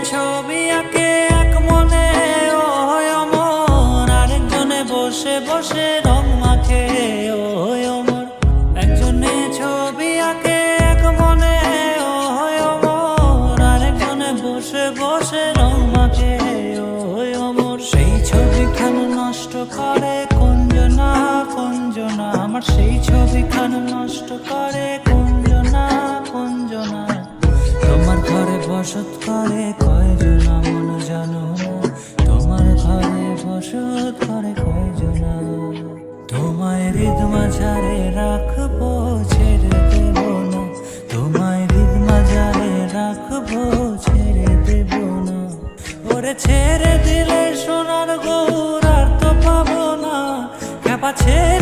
ছবি আঁকে এক মনে ও অমর, আরেকজনে বসে বসে রং মাখে ও অমর। একজনে ছবি আঁকে এক মনে ও অমর, আরেকজনে বসে বসে রং মাখে ও অমর। সেই ছবিখান নষ্ট করে কুঞ্জনা কুঞ্জনা, আমার সেই ছবিখান নষ্ট করে কুঞ্জনা কুঞ্জনা। তোমার ঘরে বসত করে কয়জনা মন জানো না, তোমার ঘরে বসত করে কয়জনা। তোমায় হৃদ মাঝারে রাখবো ছেড়ে দেব না, তোমায় হৃদ মাঝারে রাখবো ছেড়ে দেব না। ওরে ছেড়ে দিলে সোনার গৌর আর তো পাবো না, খ্যাপা ছেড়ে